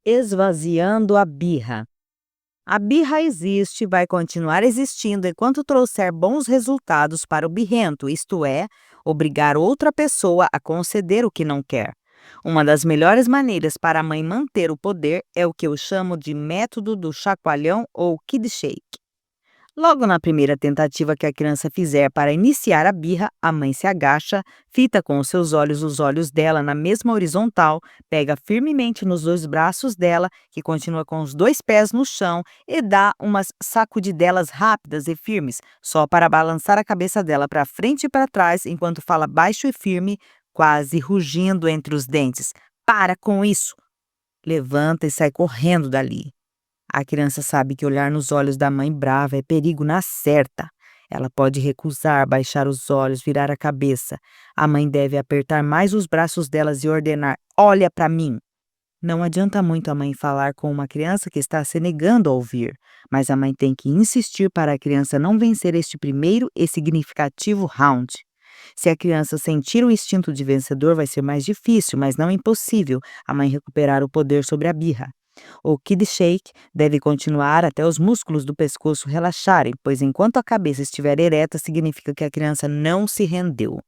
Esvaziando a birra. A birra existe e vai continuar existindo enquanto trouxer bons resultados para o birrento, isto é, obrigar outra pessoa a conceder o que não quer. Uma das melhores maneiras para a mãe manter o poder é o que eu chamo de método do chacoalhão ou kid shake. Logo na primeira tentativa que a criança fizer para iniciar a birra, a mãe se agacha, fita com os seus olhos os olhos dela na mesma horizontal, pega firmemente nos dois braços dela, que continua com os dois pés no chão, e dá umas sacudidelas rápidas e firmes, só para balançar a cabeça dela para frente e para trás, enquanto fala baixo e firme, quase rugindo entre os dentes. Para com isso! Levanta e sai correndo dali. A criança sabe que olhar nos olhos da mãe brava é perigo na certa. Ela pode recusar, baixar os olhos, virar a cabeça. A mãe deve apertar mais os braços delas e ordenar: "Olha para mim!" Não adianta muito a mãe falar com uma criança que está se negando a ouvir, mas a mãe tem que insistir para a criança não vencer este primeiro e significativo round. Se a criança sentir o instinto de vencedor, vai ser mais difícil, mas não impossível, a mãe recuperar o poder sobre a birra. O kid shake deve continuar até os músculos do pescoço relaxarem, pois enquanto a cabeça estiver ereta, significa que a criança não se rendeu.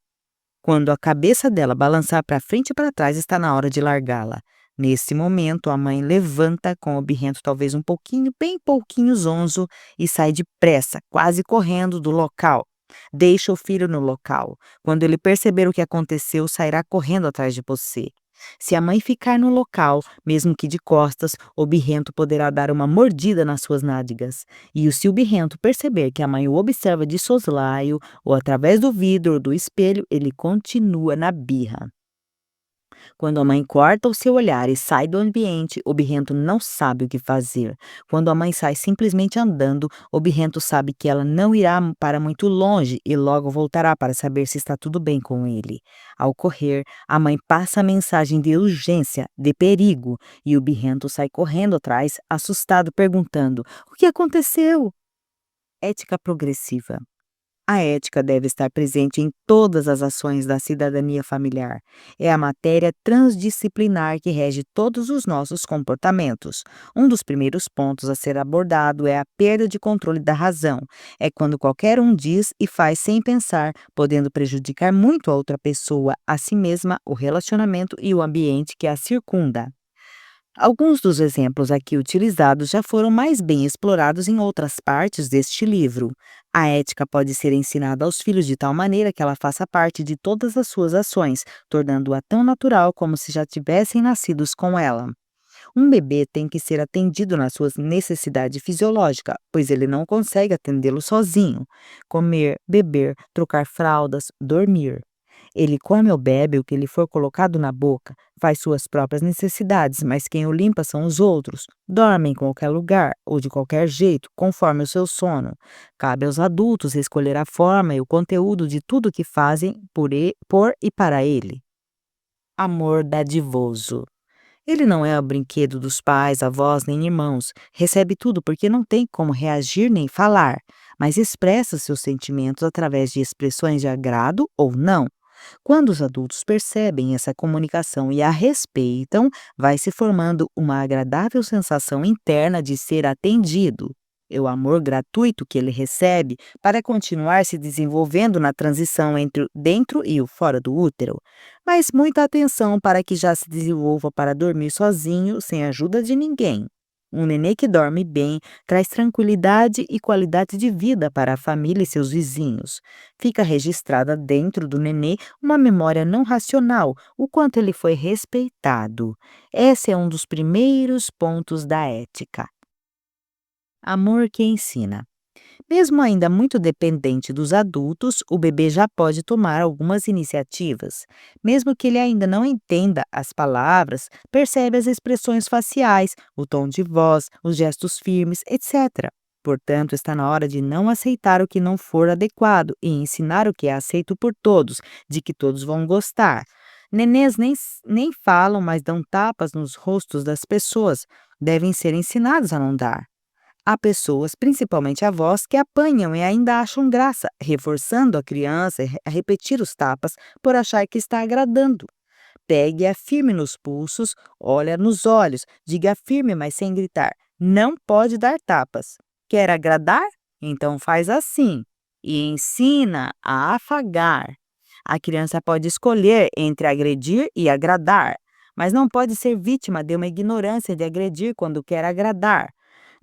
Quando a cabeça dela balançar para frente e para trás, está na hora de largá-la. Nesse momento, a mãe levanta com o birrento talvez um pouquinho, bem pouquinho zonzo, e sai depressa, quase correndo do local. Deixa o filho no local. Quando ele perceber o que aconteceu, sairá correndo atrás de você. Se a mãe ficar no local, mesmo que de costas, o birrento poderá dar uma mordida nas suas nádegas. E se o birrento perceber que a mãe o observa de soslaio, ou através do vidro ou do espelho, ele continua na birra. Quando a mãe corta o seu olhar e sai do ambiente, o birrento não sabe o que fazer. Quando a mãe sai simplesmente andando, o birrento sabe que ela não irá para muito longe e logo voltará para saber se está tudo bem com ele. Ao correr, a mãe passa a mensagem de urgência, de perigo, e o birrento sai correndo atrás, assustado, perguntando: "O que aconteceu?" Ética progressiva. A ética deve estar presente em todas as ações da cidadania familiar. É a matéria transdisciplinar que rege todos os nossos comportamentos. Um dos primeiros pontos a ser abordado é a perda de controle da razão. É quando qualquer um diz e faz sem pensar, podendo prejudicar muito a outra pessoa, a si mesma, o relacionamento e o ambiente que a circunda. Alguns dos exemplos aqui utilizados já foram mais bem explorados em outras partes deste livro. A ética pode ser ensinada aos filhos de tal maneira que ela faça parte de todas as suas ações, tornando-a tão natural como se já tivessem nascidos com ela. Um bebê tem que ser atendido nas suas necessidades fisiológicas, pois ele não consegue atendê-lo sozinho. Comer, beber, trocar fraldas, dormir. Ele come ou bebe o que lhe for colocado na boca, faz suas próprias necessidades, mas quem o limpa são os outros. Dorme em qualquer lugar ou de qualquer jeito, conforme o seu sono. Cabe aos adultos escolher a forma e o conteúdo de tudo que fazem por e para ele. Amor dadivoso. Ele não é o brinquedo dos pais, avós nem irmãos. Recebe tudo porque não tem como reagir nem falar, mas expressa seus sentimentos através de expressões de agrado ou não. Quando os adultos percebem essa comunicação e a respeitam, vai se formando uma agradável sensação interna de ser atendido. É o amor gratuito que ele recebe para continuar se desenvolvendo na transição entre o dentro e o fora do útero. Mas muita atenção para que já se desenvolva para dormir sozinho, sem ajuda de ninguém. Um nenê que dorme bem traz tranquilidade e qualidade de vida para a família e seus vizinhos. Fica registrada dentro do nenê uma memória não racional, o quanto ele foi respeitado. Esse é um dos primeiros pontos da ética. Amor que ensina. Mesmo ainda muito dependente dos adultos, o bebê já pode tomar algumas iniciativas. Mesmo que ele ainda não entenda as palavras, percebe as expressões faciais, o tom de voz, os gestos firmes, etc. Portanto, está na hora de não aceitar o que não for adequado e ensinar o que é aceito por todos, de que todos vão gostar. Nenês nem falam, mas dão tapas nos rostos das pessoas. Devem ser ensinados a não dar. Há pessoas, principalmente avós, que apanham e ainda acham graça, reforçando a criança a repetir os tapas por achar que está agradando. Pegue-a firme nos pulsos, olha nos olhos, diga firme, mas sem gritar. Não pode dar tapas. Quer agradar? Então faz assim. E ensina a afagar. A criança pode escolher entre agredir e agradar, mas não pode ser vítima de uma ignorância de agredir quando quer agradar.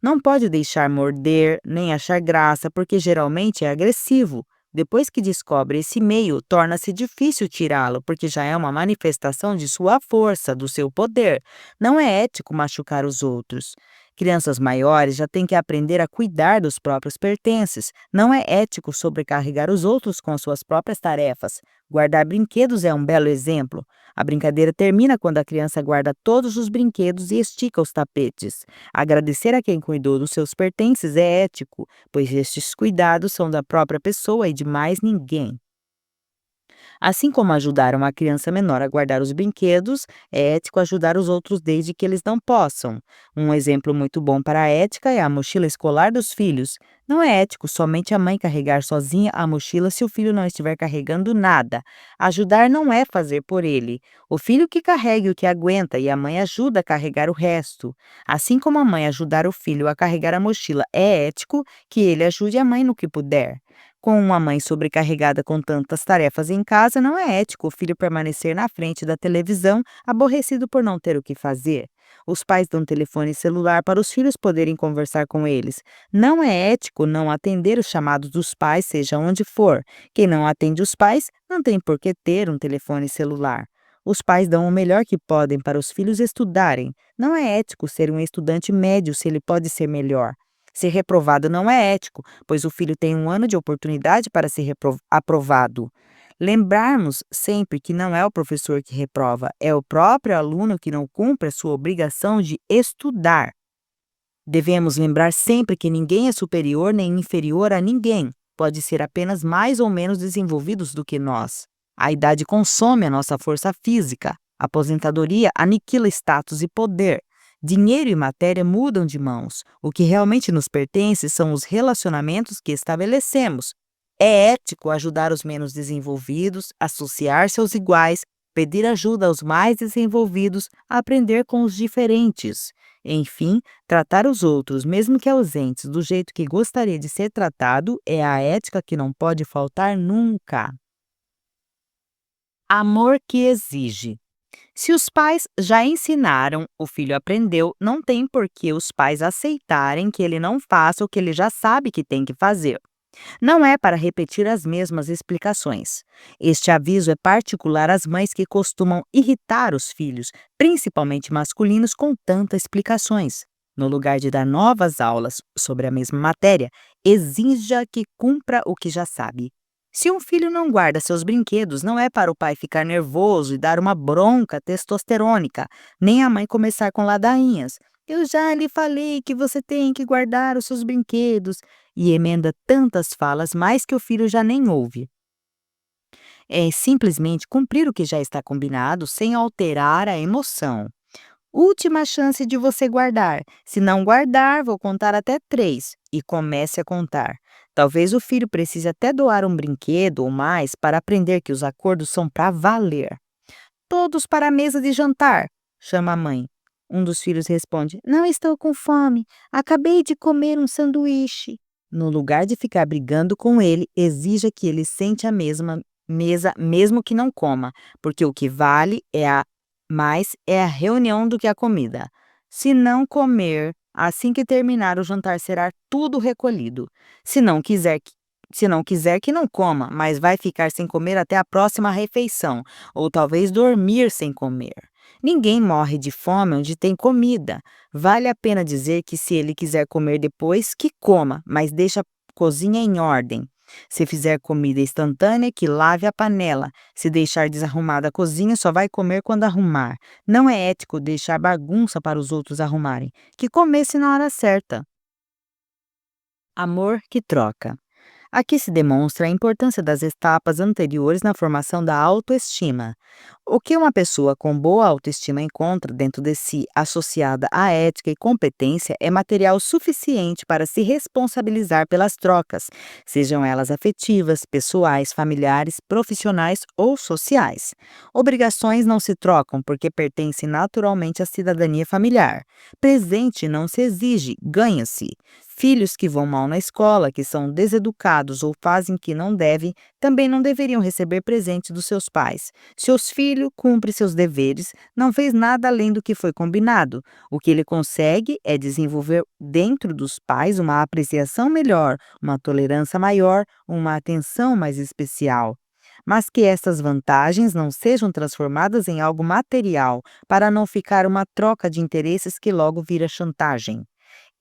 Não pode deixar morder, nem achar graça, porque geralmente é agressivo. Depois que descobre esse meio, torna-se difícil tirá-lo, porque já é uma manifestação de sua força, do seu poder. Não é ético machucar os outros. Crianças maiores já têm que aprender a cuidar dos próprios pertences. Não é ético sobrecarregar os outros com suas próprias tarefas. Guardar brinquedos é um belo exemplo. A brincadeira termina quando a criança guarda todos os brinquedos e estica os tapetes. Agradecer a quem cuidou dos seus pertences é ético, pois estes cuidados são da própria pessoa e de mais ninguém. Assim como ajudar uma criança menor a guardar os brinquedos, é ético ajudar os outros desde que eles não possam. Um exemplo muito bom para a ética é a mochila escolar dos filhos. Não é ético somente a mãe carregar sozinha a mochila se o filho não estiver carregando nada. Ajudar não é fazer por ele. O filho que carregue o que aguenta e a mãe ajuda a carregar o resto. Assim como a mãe ajudar o filho a carregar a mochila, é ético que ele ajude a mãe no que puder. Com uma mãe sobrecarregada com tantas tarefas em casa, não é ético o filho permanecer na frente da televisão, aborrecido por não ter o que fazer. Os pais dão telefone celular para os filhos poderem conversar com eles. Não é ético não atender os chamados dos pais, seja onde for. Quem não atende os pais não tem por que ter um telefone celular. Os pais dão o melhor que podem para os filhos estudarem. Não é ético ser um estudante médio se ele pode ser melhor. Ser reprovado não é ético, pois o filho tem um ano de oportunidade para ser aprovado. Lembrarmos sempre que não é o professor que reprova, é o próprio aluno que não cumpre a sua obrigação de estudar. Devemos lembrar sempre que ninguém é superior nem inferior a ninguém. Pode ser apenas mais ou menos desenvolvidos do que nós. A idade consome a nossa força física. A aposentadoria aniquila status e poder. Dinheiro e matéria mudam de mãos. O que realmente nos pertence são os relacionamentos que estabelecemos. É ético ajudar os menos desenvolvidos, associar-se aos iguais, pedir ajuda aos mais desenvolvidos, aprender com os diferentes. Enfim, tratar os outros, mesmo que ausentes, do jeito que gostaria de ser tratado é a ética que não pode faltar nunca. Amor que exige. Se os pais já ensinaram, o filho aprendeu, não tem por que os pais aceitarem que ele não faça o que ele já sabe que tem que fazer. Não é para repetir as mesmas explicações. Este aviso é particular às mães que costumam irritar os filhos, principalmente masculinos, com tantas explicações. No lugar de dar novas aulas sobre a mesma matéria, exija que cumpra o que já sabe. Se um filho não guarda seus brinquedos, não é para o pai ficar nervoso e dar uma bronca testosterônica, nem a mãe começar com ladainhas. Eu já lhe falei que você tem que guardar os seus brinquedos. E emenda tantas falas, mais que o filho já nem ouve. É simplesmente cumprir o que já está combinado sem alterar a emoção. Última chance de você guardar. Se não guardar, vou contar até 3 e comece a contar. Talvez o filho precise até doar um brinquedo ou mais para aprender que os acordos são para valer. Todos para a mesa de jantar, chama a mãe. Um dos filhos responde: Não estou com fome. Acabei de comer um sanduíche. No lugar de ficar brigando com ele, exija que ele sente a mesma mesa, mesmo que não coma, porque o que vale é a reunião do que a comida. Se não comer, assim que terminar o jantar será tudo recolhido. Se não quiser, se não quiser que não coma, mas vai ficar sem comer até a próxima refeição, ou talvez dormir sem comer. Ninguém morre de fome onde tem comida. Vale a pena dizer que se ele quiser comer depois, que coma, mas deixe a cozinha em ordem. Se fizer comida instantânea, que lave a panela. Se deixar desarrumada a cozinha, só vai comer quando arrumar. Não é ético deixar bagunça para os outros arrumarem. Que comece na hora certa. Amor que troca. Aqui se demonstra a importância das etapas anteriores na formação da autoestima. O que uma pessoa com boa autoestima encontra dentro de si, associada à ética e competência, é material suficiente para se responsabilizar pelas trocas, sejam elas afetivas, pessoais, familiares, profissionais ou sociais. Obrigações não se trocam porque pertencem naturalmente à cidadania familiar. Presente não se exige, ganha-se. Filhos que vão mal na escola, que são deseducados ou fazem que não devem, também não deveriam receber presente dos seus pais. Se os filhos cumpre seus deveres, não fez nada além do que foi combinado. O que ele consegue é desenvolver dentro dos pais uma apreciação melhor, uma tolerância maior, uma atenção mais especial. Mas que essas vantagens não sejam transformadas em algo material, para não ficar uma troca de interesses que logo vira chantagem.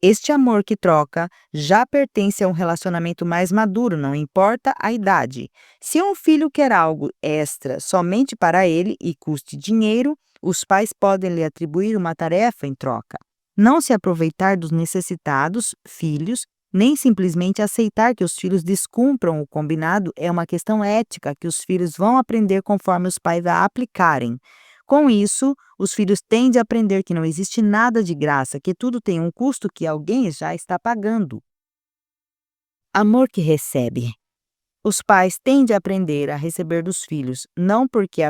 Este amor que troca já pertence a um relacionamento mais maduro, não importa a idade. Se um filho quer algo extra somente para ele e custe dinheiro, os pais podem lhe atribuir uma tarefa em troca. Não se aproveitar dos necessitados, filhos, nem simplesmente aceitar que os filhos descumpram o combinado é uma questão ética que os filhos vão aprender conforme os pais a aplicarem. Com isso, os filhos tendem a aprender que não existe nada de graça, que tudo tem um custo que alguém já está pagando. Amor que recebe. Os pais tendem a aprender a receber dos filhos, não porque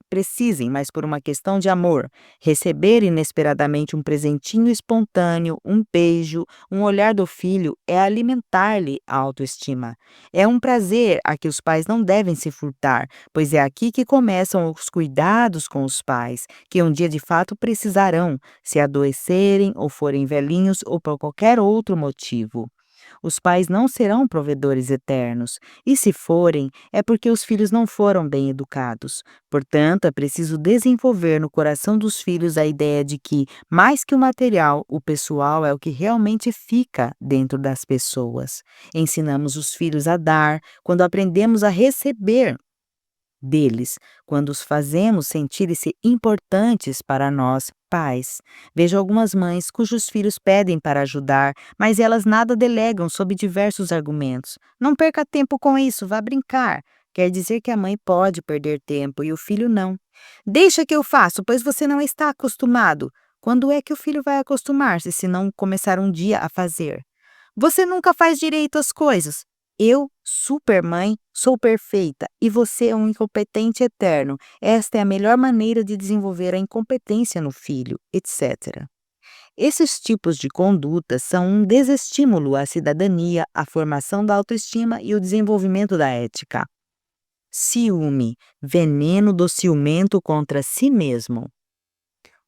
precisem, mas por uma questão de amor. Receber inesperadamente um presentinho espontâneo, um beijo, um olhar do filho é alimentar-lhe a autoestima. É um prazer a que os pais não devem se furtar, pois é aqui que começam os cuidados com os pais, que um dia de fato precisarão, se adoecerem ou forem velhinhos ou por qualquer outro motivo. Os pais não serão provedores eternos, e se forem, é porque os filhos não foram bem educados. Portanto, é preciso desenvolver no coração dos filhos a ideia de que, mais que o material, o pessoal é o que realmente fica dentro das pessoas. Ensinamos os filhos a dar quando aprendemos a receber deles, quando os fazemos sentir-se importantes para nós, pais. Vejo algumas mães cujos filhos pedem para ajudar, mas elas nada delegam sob diversos argumentos. Não perca tempo com isso, vá brincar. Quer dizer que a mãe pode perder tempo e o filho não. Deixa que eu faço, pois você não está acostumado. Quando é que o filho vai acostumar-se se não começar um dia a fazer? Você nunca faz direito as coisas. Eu, supermãe, sou perfeita e você é um incompetente eterno. Esta é a melhor maneira de desenvolver a incompetência no filho, etc. Esses tipos de conduta são um desestímulo à cidadania, à formação da autoestima e o desenvolvimento da ética. Ciúme, veneno do ciumento contra si mesmo.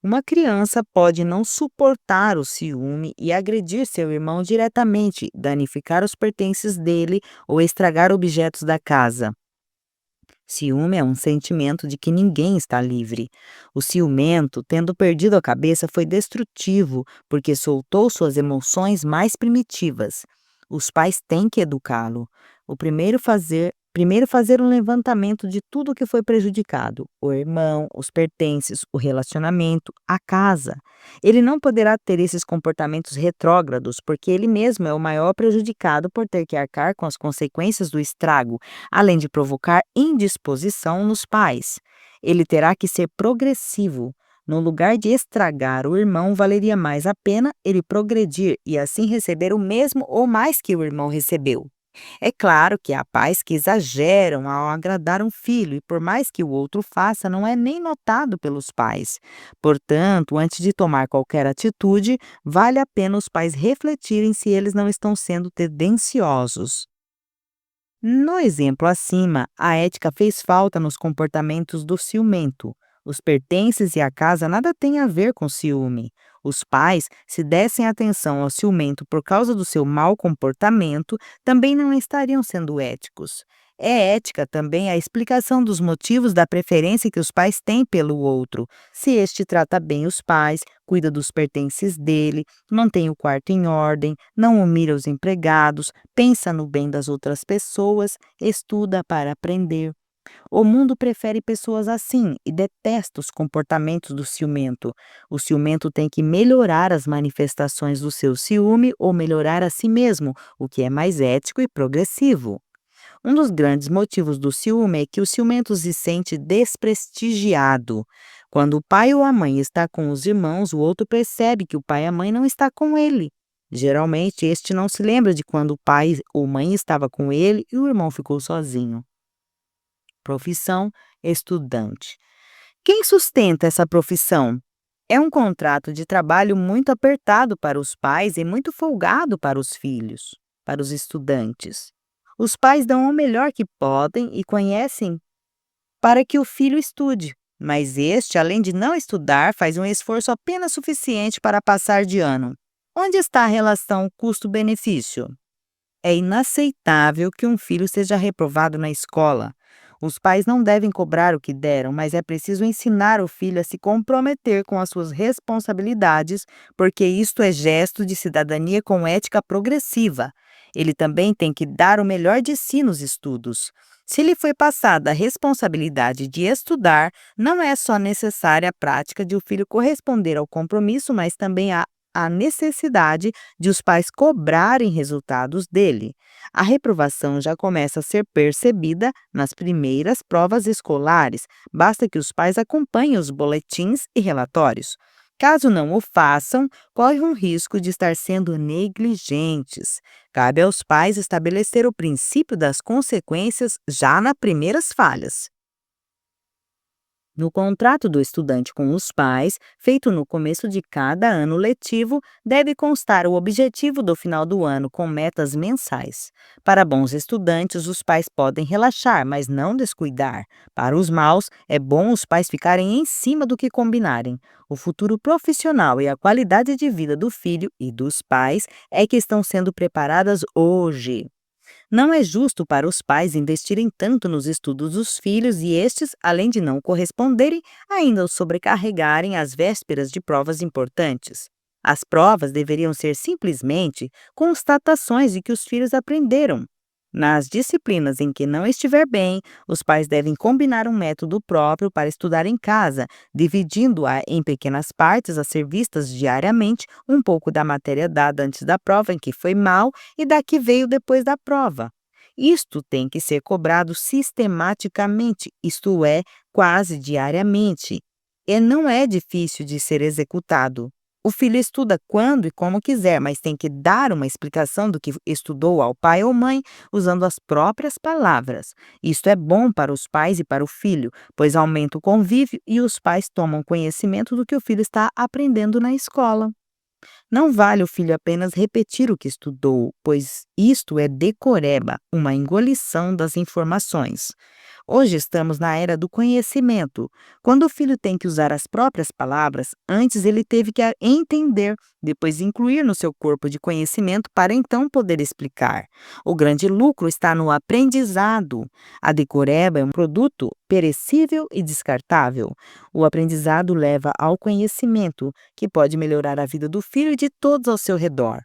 Uma criança pode não suportar o ciúme e agredir seu irmão diretamente, danificar os pertences dele ou estragar objetos da casa. Ciúme é um sentimento de que ninguém está livre. O ciumento, tendo perdido a cabeça, foi destrutivo, porque soltou suas emoções mais primitivas. Os pais têm que educá-lo. O primeiro fazer um levantamento de tudo o que foi prejudicado: o irmão, os pertences, o relacionamento, a casa. Ele não poderá ter esses comportamentos retrógrados, porque ele mesmo é o maior prejudicado por ter que arcar com as consequências do estrago, além de provocar indisposição nos pais. Ele terá que ser progressivo. No lugar de estragar o irmão, valeria mais a pena ele progredir e assim receber o mesmo ou mais que o irmão recebeu. É claro que há pais que exageram ao agradar um filho e, por mais que o outro faça, não é nem notado pelos pais. Portanto, antes de tomar qualquer atitude, vale a pena os pais refletirem se eles não estão sendo tendenciosos. No exemplo acima, a ética fez falta nos comportamentos do ciumento. Os pertences e a casa nada têm a ver com ciúme. Os pais, se dessem atenção ao ciumento por causa do seu mau comportamento, também não estariam sendo éticos. É ética também a explicação dos motivos da preferência que os pais têm pelo outro. Se este trata bem os pais, cuida dos pertences dele, mantém o quarto em ordem, não humilha os empregados, pensa no bem das outras pessoas, estuda para aprender. O mundo prefere pessoas assim e detesta os comportamentos do ciumento. O ciumento tem que melhorar as manifestações do seu ciúme ou melhorar a si mesmo, o que é mais ético e progressivo. Um dos grandes motivos do ciúme é que o ciumento se sente desprestigiado. Quando o pai ou a mãe está com os irmãos, o outro percebe que o pai e a mãe não está com ele. Geralmente, este não se lembra de quando o pai ou mãe estava com ele e o irmão ficou sozinho. Profissão: estudante. Quem sustenta essa profissão? É um contrato de trabalho muito apertado para os pais e muito folgado para os filhos, para os estudantes. Os pais dão o melhor que podem e conhecem para que o filho estude, mas este, além de não estudar, faz um esforço apenas suficiente para passar de ano. Onde está a relação custo-benefício? É inaceitável que um filho seja reprovado na escola. Os pais não devem cobrar o que deram, mas é preciso ensinar o filho a se comprometer com as suas responsabilidades, porque isto é gesto de cidadania com ética progressiva. Ele também tem que dar o melhor de si nos estudos. Se lhe foi passada a responsabilidade de estudar, não é só necessária a prática de o filho corresponder ao compromisso, mas também a necessidade de os pais cobrarem resultados dele. A reprovação já começa a ser percebida nas primeiras provas escolares, basta que os pais acompanhem os boletins e relatórios. Caso não o façam, corre um risco de estar sendo negligentes. Cabe aos pais estabelecer o princípio das consequências já nas primeiras falhas. No contrato do estudante com os pais, feito no começo de cada ano letivo, deve constar o objetivo do final do ano com metas mensais. Para bons estudantes, os pais podem relaxar, mas não descuidar. Para os maus, é bom os pais ficarem em cima do que combinarem. O futuro profissional e a qualidade de vida do filho e dos pais é que estão sendo preparadas hoje. Não é justo para os pais investirem tanto nos estudos dos filhos e estes, além de não corresponderem, ainda os sobrecarregarem às vésperas de provas importantes. As provas deveriam ser simplesmente constatações de que os filhos aprenderam. Nas disciplinas em que não estiver bem, os pais devem combinar um método próprio para estudar em casa, dividindo-a em pequenas partes a ser vistas diariamente, um pouco da matéria dada antes da prova em que foi mal e da que veio depois da prova. Isto tem que ser cobrado sistematicamente, isto é, quase diariamente. E não é difícil de ser executado. O filho estuda quando e como quiser, mas tem que dar uma explicação do que estudou ao pai ou mãe usando as próprias palavras. Isto é bom para os pais e para o filho, pois aumenta o convívio e os pais tomam conhecimento do que o filho está aprendendo na escola. Não vale o filho apenas repetir o que estudou, pois isto é decoreba, uma engolição das informações. Hoje estamos na era do conhecimento. Quando o filho tem que usar as próprias palavras, antes ele teve que entender, depois incluir no seu corpo de conhecimento para então poder explicar. O grande lucro está no aprendizado. A decoreba é um produto perecível e descartável. O aprendizado leva ao conhecimento, que pode melhorar a vida do filho e de todos ao seu redor.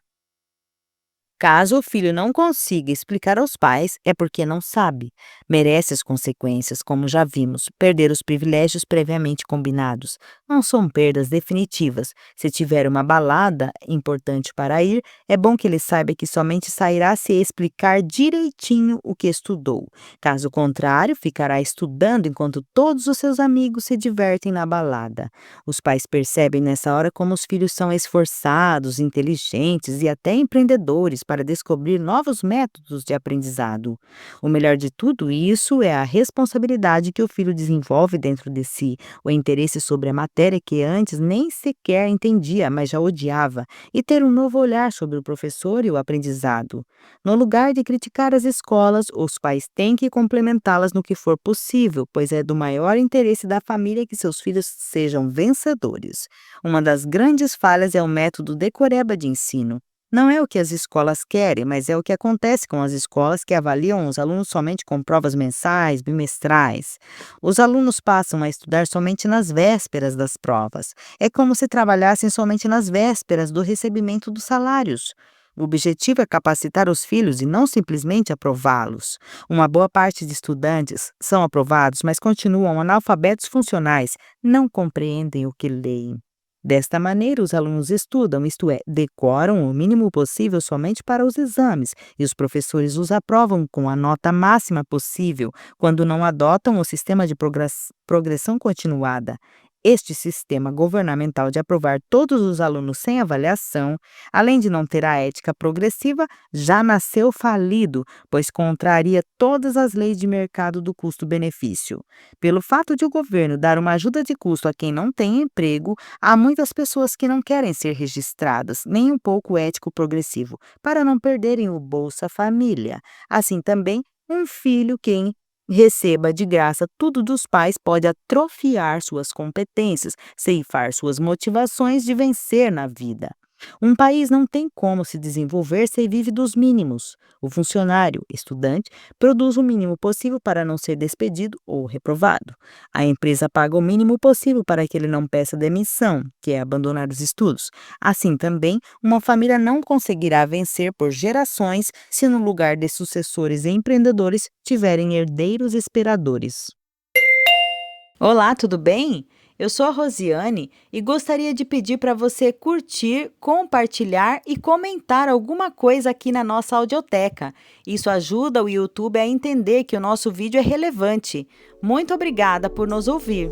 Caso o filho não consiga explicar aos pais, é porque não sabe. Merece as consequências, como já vimos, perder os privilégios previamente combinados. Não são perdas definitivas. Se tiver uma balada importante para ir, é bom que ele saiba que somente sairá se explicar direitinho o que estudou. Caso contrário, ficará estudando enquanto todos os seus amigos se divertem na balada. Os pais percebem nessa hora como os filhos são esforçados, inteligentes e até empreendedores para descobrir novos métodos de aprendizado. O melhor de tudo isso é a responsabilidade que o filho desenvolve dentro de si, o interesse sobre a matéria que antes nem sequer entendia, mas já odiava, e ter um novo olhar sobre o professor e o aprendizado. No lugar de criticar as escolas, os pais têm que complementá-las no que for possível, pois é do maior interesse da família que seus filhos sejam vencedores. Uma das grandes falhas é o método decoreba de ensino. Não é o que as escolas querem, mas é o que acontece com as escolas que avaliam os alunos somente com provas mensais, bimestrais. Os alunos passam a estudar somente nas vésperas das provas. É como se trabalhassem somente nas vésperas do recebimento dos salários. O objetivo é capacitar os filhos e não simplesmente aprová-los. Uma boa parte de estudantes são aprovados, mas continuam analfabetos funcionais, não compreendem o que leem. Desta maneira, os alunos estudam, isto é, decoram o mínimo possível somente para os exames, e os professores os aprovam com a nota máxima possível quando não adotam o sistema de progressão continuada. Este sistema governamental de aprovar todos os alunos sem avaliação, além de não ter a ética progressiva, já nasceu falido, pois contraria todas as leis de mercado do custo-benefício. Pelo fato de o governo dar uma ajuda de custo a quem não tem emprego, há muitas pessoas que não querem ser registradas, nem um pouco ético-progressivo, para não perderem o Bolsa Família. Assim também, um filho que receba de graça tudo dos pais pode atrofiar suas competências, ceifar suas motivações de vencer na vida. Um país não tem como se desenvolver se vive dos mínimos. O funcionário, estudante, produz o mínimo possível para não ser despedido ou reprovado. A empresa paga o mínimo possível para que ele não peça demissão, que é abandonar os estudos. Assim também, uma família não conseguirá vencer por gerações se no lugar de sucessores e empreendedores tiverem herdeiros esperadores. Olá, tudo bem? Eu sou a Rosiane e gostaria de pedir para você curtir, compartilhar e comentar alguma coisa aqui na nossa audioteca. Isso ajuda o YouTube a entender que o nosso vídeo é relevante. Muito obrigada por nos ouvir.